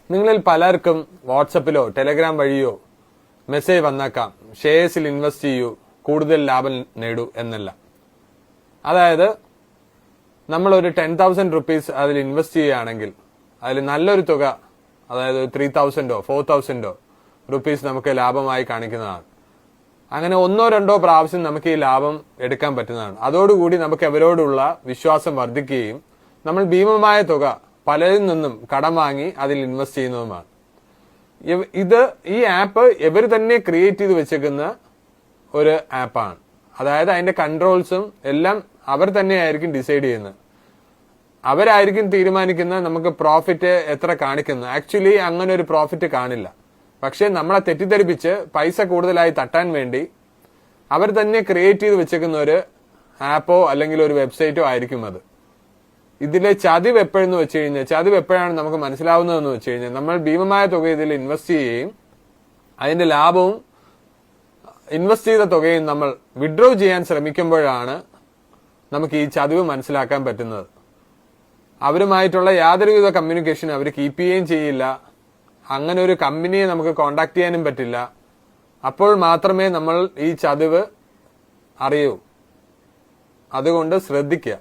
നിങ്ങളിൽ പലർക്കും വാട്സപ്പിലോ ടെലഗ്രാം വഴിയോ മെസ്സേജ് വന്നേക്കാം, ഷെയർസിൽ ഇൻവെസ്റ്റ് ചെയ്യൂ, കൂടുതൽ ലാഭം നേടൂ എന്നല്ല. അതായത് നമ്മളൊരു 10,000 റുപ്പീസ് അതിൽ ഇൻവെസ്റ്റ് ചെയ്യുകയാണെങ്കിൽ അതിൽ നല്ലൊരു തുക, അതായത് 3,000 4,000 റുപ്പീസ് നമുക്ക് ലാഭമായി കാണിക്കുന്നതാണ്. അങ്ങനെ 1-2 പ്രാവശ്യം നമുക്ക് ഈ ലാഭം എടുക്കാൻ പറ്റുന്നതാണ്. അതോടുകൂടി നമുക്ക് അവരോടുള്ള വിശ്വാസം വർദ്ധിക്കുകയും നമ്മൾ ഭീമമായ തുക പലരിൽ നിന്നും കടം വാങ്ങി അതിൽ ഇൻവെസ്റ്റ് ചെയ്യുന്നതുമാണ്. ഈ ആപ്പ് ഇവർ തന്നെ ക്രിയേറ്റ് ചെയ്ത് വെച്ചേക്കുന്ന ഒരു ആപ്പാണ്. അതായത് അതിന്റെ കൺട്രോൾസും എല്ലാം അവർ തന്നെയായിരിക്കും ഡിസൈഡ് ചെയ്യുന്നത്. അവരായിരിക്കും തീരുമാനിക്കുന്നത് നമുക്ക് പ്രോഫിറ്റ് എത്ര കാണിക്കുന്നത്. ആക്ച്വലി അങ്ങനെ ഒരു പ്രോഫിറ്റ് കാണില്ല. പക്ഷെ നമ്മളെ തെറ്റിദ്ധരിപ്പിച്ച് പൈസ കൂടുതലായി തട്ടാൻ വേണ്ടി അവർ തന്നെ ക്രിയേറ്റ് ചെയ്ത് വെച്ചേക്കുന്ന ഒരു ആപ്പോ അല്ലെങ്കിൽ ഒരു വെബ്സൈറ്റോ ആയിരിക്കും അത്. ഇതിലെ ചതിവ് എപ്പോഴെന്ന് വെച്ച് കഴിഞ്ഞാൽ, ചതിവ് എപ്പോഴാണ് നമുക്ക് മനസ്സിലാവുന്നതെന്ന് വെച്ച് കഴിഞ്ഞാൽ, നമ്മൾ ഭീമമായ തുക ഇതിൽ ഇൻവെസ്റ്റ് ചെയ്യുകയും അതിന്റെ ലാഭവും ഇൻവെസ്റ്റ് ചെയ്ത തുകയും നമ്മൾ വിഡ്രോ ചെയ്യാൻ ശ്രമിക്കുമ്പോഴാണ് നമുക്ക് ഈ ചതിവ് മനസ്സിലാക്കാൻ പറ്റുന്നത്. അവരുമായിട്ടുള്ള യാതൊരുവിധ കമ്മ്യൂണിക്കേഷൻ അവർ കീപ്പ് ചെയ്യുകയും ചെയ്യില്ല. അങ്ങനെ ഒരു കമ്പനിയെ നമുക്ക് കോണ്ടാക്ട് ചെയ്യാനും പറ്റില്ല. അപ്പോൾ മാത്രമേ നമ്മൾ ഈ ചതിവ് അറിയൂ. അതുകൊണ്ട് ശ്രദ്ധിക്കുക.